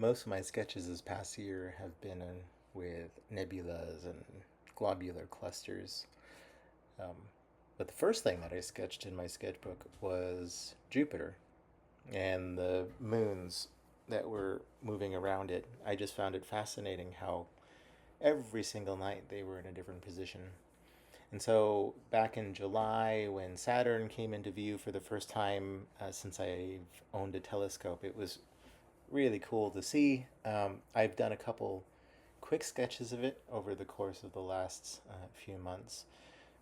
Most of my sketches this past year have been with nebulas and globular clusters. Um, but the first thing that I sketched in my sketchbook was Jupiter and the moons that were moving around it. I just found it fascinating how every single night they were in a different position. And so back in July, when Saturn came into view for the first time since I've owned a telescope, it was really cool to see. I've done a couple quick sketches of it over the course of the last few months,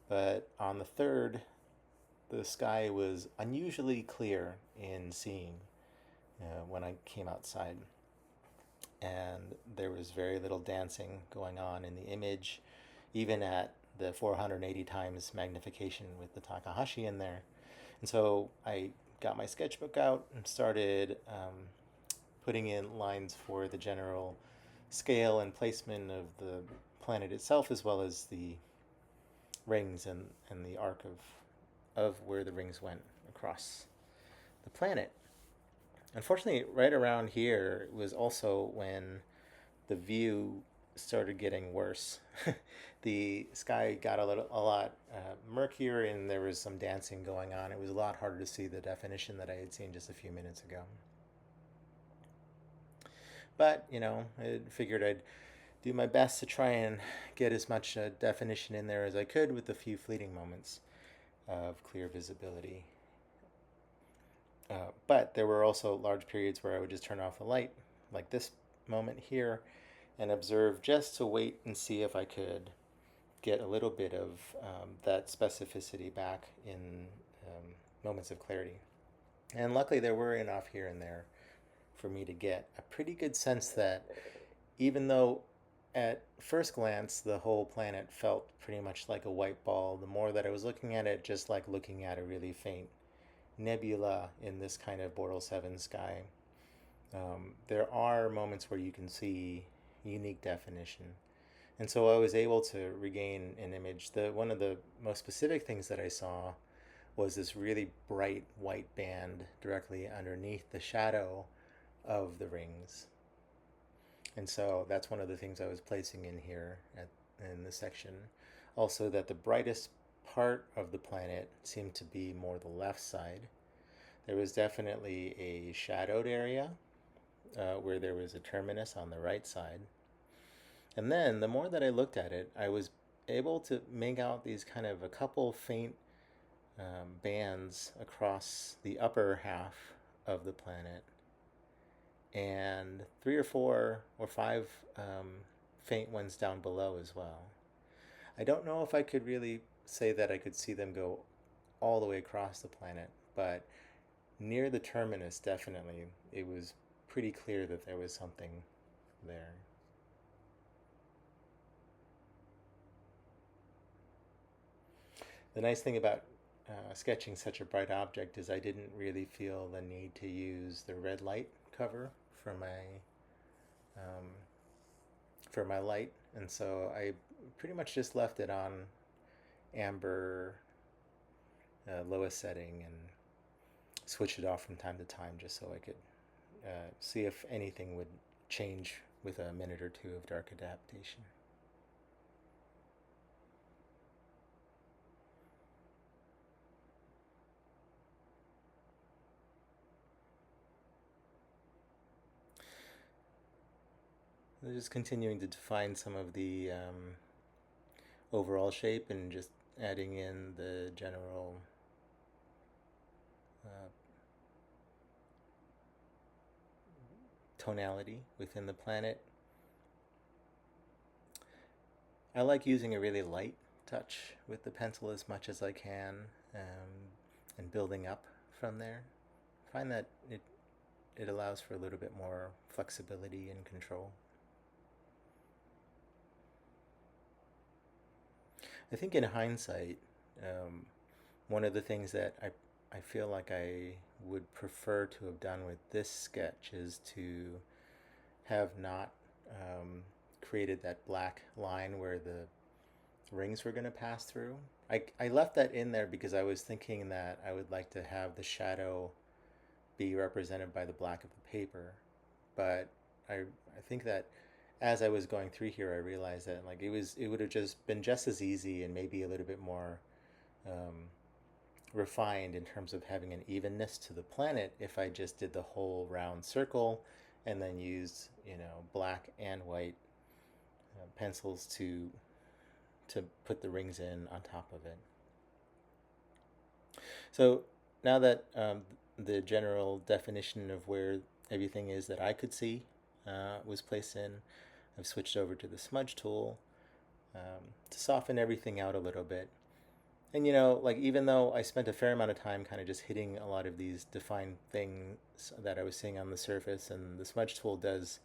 but on the third, the sky was unusually clear in seeing when I came outside, and there was very little dancing going on in the image, even at the 480 times magnification with the Takahashi in there. And so I got my sketchbook out and started putting in lines for the general scale and placement of the planet itself, as well as the rings and the arc of where the rings went across the planet. Unfortunately, right around here was also when the view started getting worse. The sky got a lot murkier, and there was some dancing going on. It was a lot harder to see the definition that I had seen just a few minutes ago. But I figured I'd do my best to try and get as much definition in there as I could with a few fleeting moments of clear visibility. But there were also large periods where I would just turn off the light, like this moment here, and observe just to wait and see if I could get a little bit of that specificity back in moments of clarity. And luckily, there were enough here and there for me to get a pretty good sense that even though at first glance the whole planet felt pretty much like a white ball, the more that I was looking at it, just like looking at a really faint nebula in this kind of Bortle 7 sky, there are moments where you can see unique definition. And so I was able to regain an image. One of the most specific things that I saw was this really bright white band directly underneath the shadow of the rings. And so that's one of the things I was placing in here in this section. Also, that the brightest part of the planet seemed to be more the left side. There was definitely a shadowed area where there was a terminus on the right side. And then the more that I looked at it, I was able to make out these kind of a couple faint bands across the upper half of the planet, and 3 or 4 or 5 faint ones down below as well. I don't know if I could really say that I could see them go all the way across the planet, but near the terminus, definitely, it was pretty clear that there was something there. The nice thing about sketching such a bright object is I didn't really feel the need to use the red light cover um, for my light, and so I pretty much just left it on amber lowest setting and switched it off from time to time just so I could see if anything would change with a minute or two of dark adaptation. Just continuing to define some of the overall shape and just adding in the general uh, tonality within the planet. I like using a really light touch with the pencil as much as I can, and building up from there. I find that it allows for a little bit more flexibility and control. I think in hindsight, um, one of the things that I feel like I would prefer to have done with this sketch is to have not created that black line where the rings were going to pass through. I left that in there because I was thinking that I would like to have the shadow be represented by the black of the paper. But I think that as I was going through here, I realized that like it would have just been just as easy and maybe a little bit more um, refined in terms of having an evenness to the planet if I just did the whole round circle and then used, you know, black and white pencils to put the rings in on top of it. So now that the general definition of where everything is that I could see was placed in, I've switched over to the smudge tool to soften everything out a little bit. And you know, like even though I spent a fair amount of time kind of just hitting a lot of these defined things that I was seeing on the surface, and the smudge tool does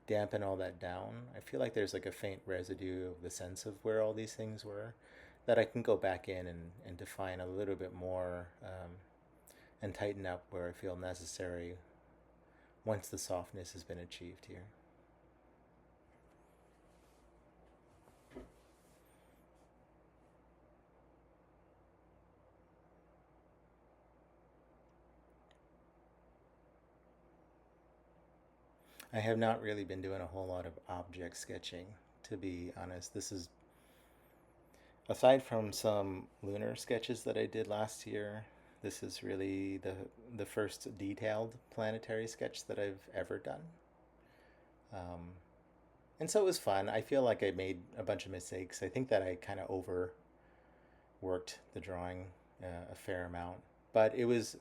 dampen all that down, I feel like there's like a faint residue of the sense of where all these things were that I can go back in and define a little bit more and tighten up where I feel necessary once the softness has been achieved here. I have not really been doing a whole lot of object sketching, to be honest. This is, aside from some lunar sketches that I did last year, this is really the first detailed planetary sketch that I've ever done. Um, and so it was fun. I feel like I made a bunch of mistakes. I think that I kind of overworked the drawing a fair amount, but it was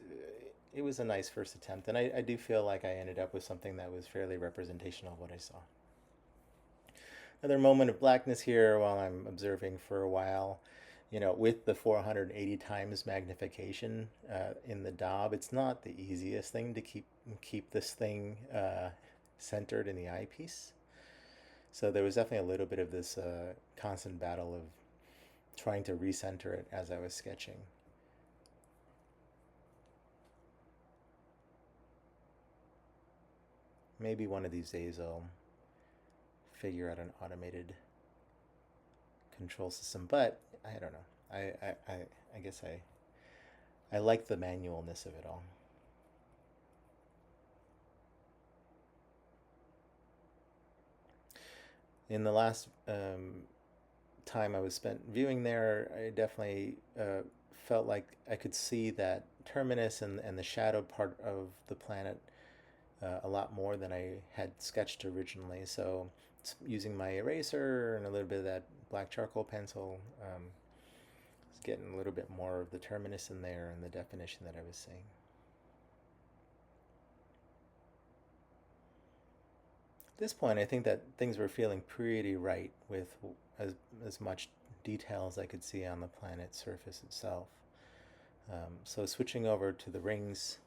a nice first attempt, and I do feel like I ended up with something that was fairly representational of what I saw. Another moment of blackness here while I'm observing for a while. You know, with the 480 times magnification in the daub, it's not the easiest thing to keep this thing centered in the eyepiece. So there was definitely a little bit of this constant battle of trying to recenter it as I was sketching. Maybe one of these days I'll figure out an automated control system, but I don't know. I guess I like the manualness of it all. In the last time I was spent viewing there, I definitely felt like I could see that terminus and the shadowed part of the planet a lot more than I had sketched originally. So using my eraser and a little bit of that black charcoal pencil, it's getting a little bit more of the terminus in there and the definition that I was seeing. At this point, I think that things were feeling pretty right with as much detail as I could see on the planet's surface itself. So switching over to the rings,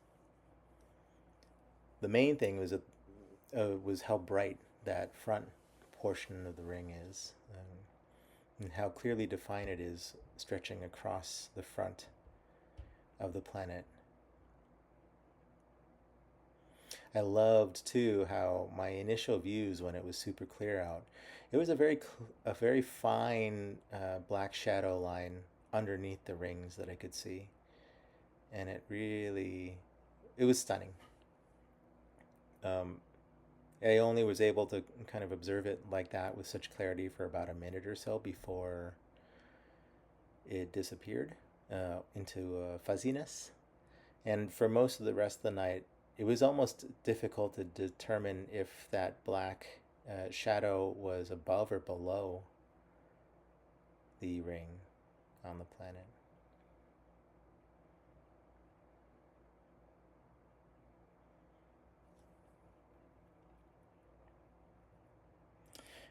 the main thing was how bright that front portion of the ring is, and how clearly defined it is stretching across the front of the planet. I loved too how my initial views when it was super clear out, it was a very fine black shadow line underneath the rings that I could see, and it was stunning. Um, I only was able to kind of observe it like that with such clarity for about a minute or so before it disappeared into fuzziness. And for most of the rest of the night, it was almost difficult to determine if that black shadow was above or below the ring on the planet.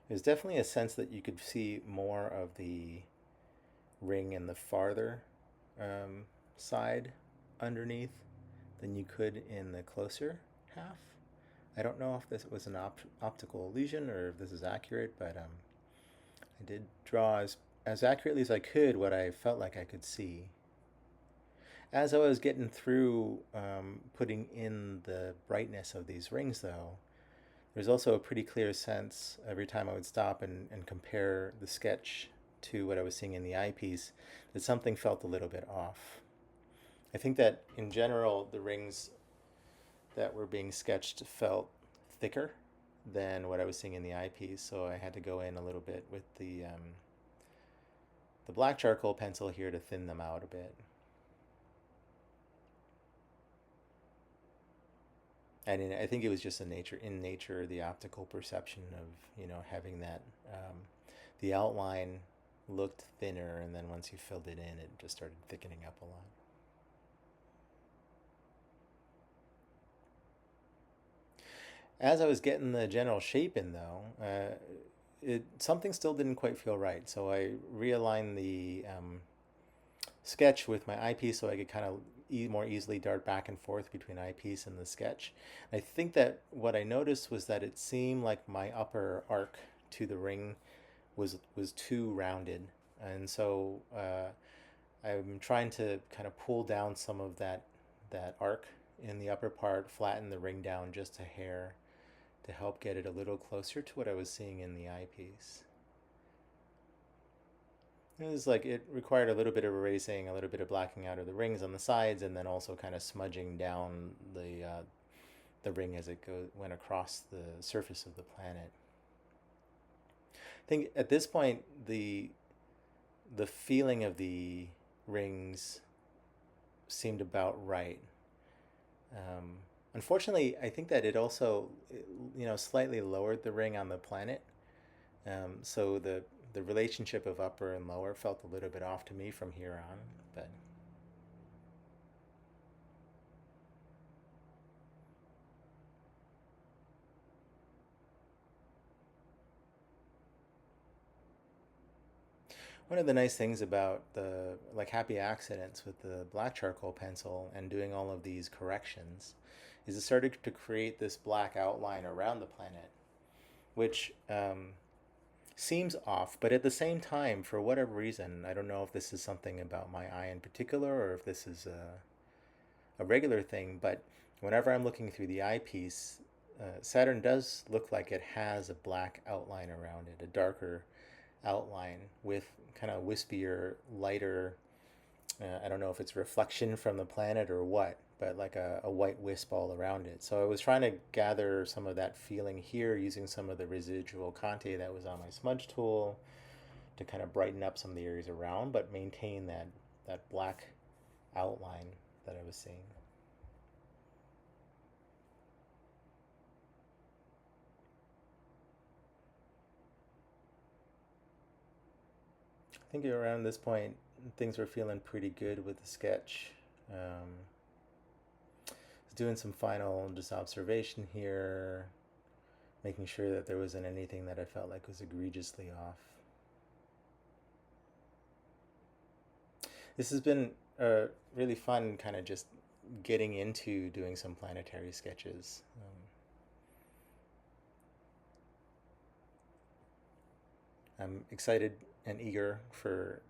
There's definitely a sense that you could see more of the ring in the farther side underneath than you could in the closer half. I don't know if this was an optical illusion or if this is accurate, but I did draw as accurately as I could what I felt like I could see. As I was getting through putting in the brightness of these rings, though, there's also a pretty clear sense every time I would stop and compare the sketch to what I was seeing in the eyepiece that something felt a little bit off. I think that in general, the rings that were being sketched felt thicker than what I was seeing in the eyepiece, so I had to go in a little bit with the black charcoal pencil here to thin them out a bit. And I think it was just in nature, the optical perception of, having that, the outline looked thinner, and then once you filled it in, it just started thickening up a lot. As I was getting the general shape in, though, something still didn't quite feel right. So I realigned the sketch with my eyepiece so I could kind of more easily dart back and forth between eyepiece and the sketch. I think that what I noticed was that it seemed like my upper arc to the ring was too rounded, and so I'm trying to kind of pull down some of that arc in the upper part, flatten the ring down just a hair to help get it a little closer to what I was seeing in the eyepiece. It was like it required a little bit of erasing, a little bit of blacking out of the rings on the sides, and then also kind of smudging down the ring as it went across the surface of the planet. I think at this point the feeling of the rings seemed about right. Um, Unfortunately, I think that it also, slightly lowered the ring on the planet. So the relationship of upper and lower felt a little bit off to me from here on. But one of the nice things about the like happy accidents with the black charcoal pencil and doing all of these corrections is it started to create this black outline around the planet, which seems off, but at the same time, for whatever reason, I don't know if this is something about my eye in particular or if this is a regular thing, but whenever I'm looking through the eyepiece, Saturn does look like it has a black outline around it, a darker outline with kind of wispier, lighter. I don't know if it's reflection from the planet or what, but like a white wisp all around it. So I was trying to gather some of that feeling here using some of the residual Conte that was on my smudge tool to kind of brighten up some of the areas around, but maintain that black outline that I was seeing. I think around this point, things were feeling pretty good with the sketch. Doing some final just observation here, making sure that there wasn't anything that I felt like was egregiously off. This has been really fun, kind of just getting into doing some planetary sketches. I'm excited and eager for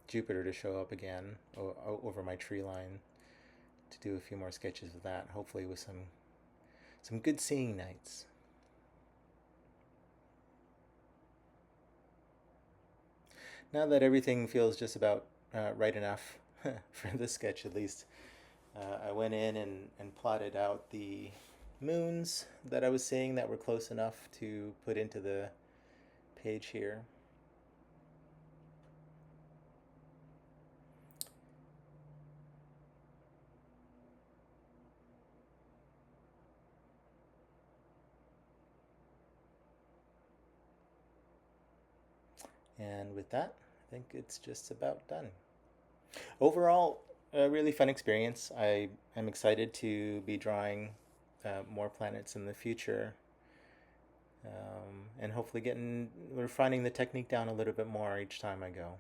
Jupiter to show up again over my tree line to do a few more sketches of that, hopefully with some good seeing nights. Now that everything feels just about right enough for this sketch at least, I went in and plotted out the moons that I was seeing that were close enough to put into the page here. And with that, I think it's just about done. Overall, a really fun experience. I am excited to be drawing more planets in the future, and hopefully refining the technique down a little bit more each time I go.